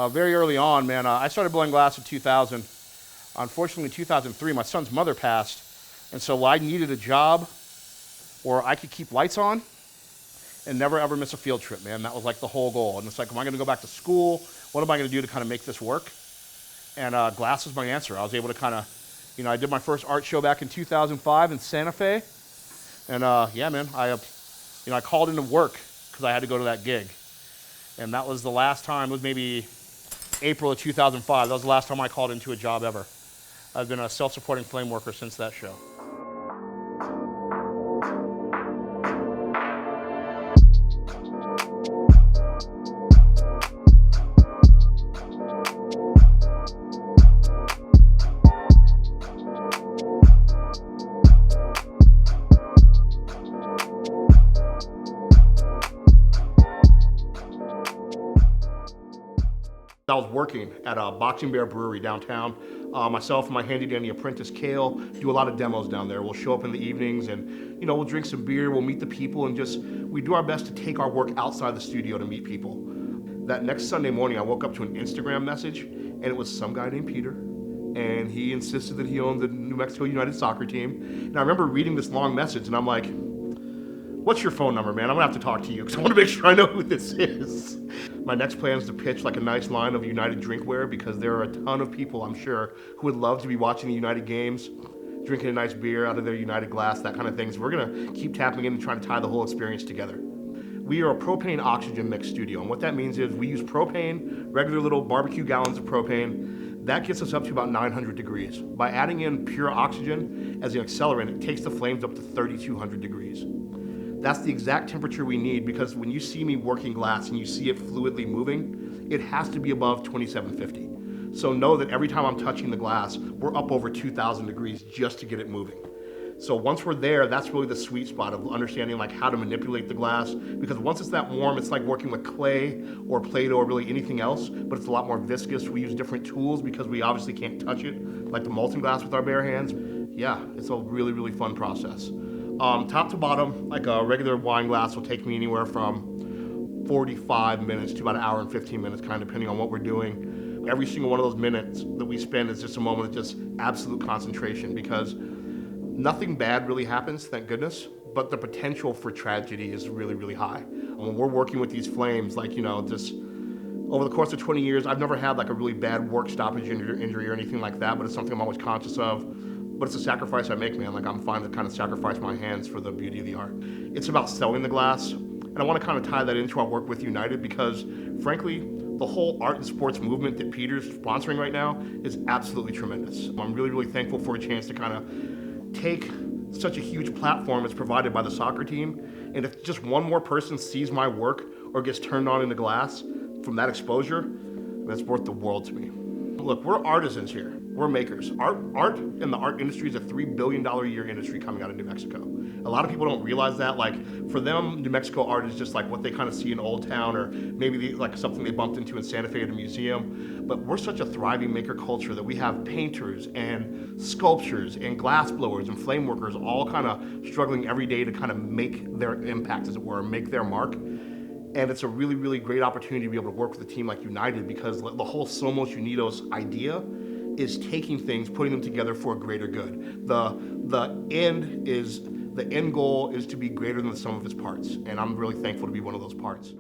Very early on, man. I started blowing glass in 2000. Unfortunately, in 2003, my son's mother passed, and so I needed a job where I could keep lights on and never ever miss a field trip, man. That was like the whole goal. And it's like, am I going to go back to school? What am I going to do to kind of make this work? And glass was my answer. I was able to kind of, I did my first art show back in 2005 in Santa Fe, and yeah, man, I called into work because I had to go to that gig, and that was the last time. It was maybe April of 2005. That was the last time I called into a job ever. I've been a self-supporting flame worker since that show. I was working at a Boxing Bear brewery downtown. Myself and my handy dandy apprentice Kale do a lot of demos down there. We'll show up in the evenings and we'll drink some beer, we'll meet the people, and we do our best to take our work outside the studio to meet people. That next Sunday morning I woke up to an Instagram message, and it was some guy named Peter, and he insisted that he owned the New Mexico United soccer team. And I remember reading this long message and I'm like, what's your phone number, man? I'm gonna have to talk to you because I want to make sure I know who this is. My next plan is to pitch like a nice line of United drinkware, because there are a ton of people, I'm sure, who would love to be watching the United games, drinking a nice beer out of their United glass, that kind of thing. So we're gonna keep tapping in and trying to tie the whole experience together. We are a propane oxygen mix studio, and what that means is we use propane, regular little barbecue gallons of propane. That gets us up to about 900 degrees. By adding in pure oxygen as an accelerant, it takes the flames up to 3,200 degrees. That's the exact temperature we need, because when you see me working glass and you see it fluidly moving, it has to be above 2750. So know that every time I'm touching the glass, we're up over 2,000 degrees just to get it moving. So once we're there, that's really the sweet spot of understanding like how to manipulate the glass, because once it's that warm, it's like working with clay or Play-Doh or really anything else, but it's a lot more viscous. We use different tools because we obviously can't touch it, like the molten glass with our bare hands. Yeah, it's a really, really fun process. Top to bottom, like a regular wine glass will take me anywhere from 45 minutes to about an hour and 15 minutes, kind of depending on what we're doing. Every single one of those minutes that we spend is just a moment of just absolute concentration, because nothing bad really happens, thank goodness, but the potential for tragedy is really, really high. And when we're working with these flames, like, just over the course of 20 years, I've never had like a really bad work stoppage injury or anything like that, but it's something I'm always conscious of. But it's a sacrifice I make, man. Like, I'm fine to kind of sacrifice my hands for the beauty of the art. It's about selling the glass, and I want to kind of tie that into our work with United, because frankly, the whole art and sports movement that Peter's sponsoring right now is absolutely tremendous. I'm really, really thankful for a chance to kind of take such a huge platform as provided by the soccer team, and if just one more person sees my work or gets turned on into glass from that exposure, that's worth the world to me. Look, we're artisans here. We're makers. Art in the art industry is a $3 billion a year industry coming out of New Mexico. A lot of people don't realize that. Like, for them, New Mexico art is just like what they kind of see in Old Town, or maybe like something they bumped into in Santa Fe at a museum. But we're such a thriving maker culture that we have painters and sculptures and glass blowers and flame workers all kind of struggling every day to kind of make their impact, as it were, make their mark. And it's a really, really great opportunity to be able to work with a team like United, because the whole Somos Unidos idea is taking things, putting them together for a greater good. The end goal is to be greater than the sum of its parts, and I'm really thankful to be one of those parts.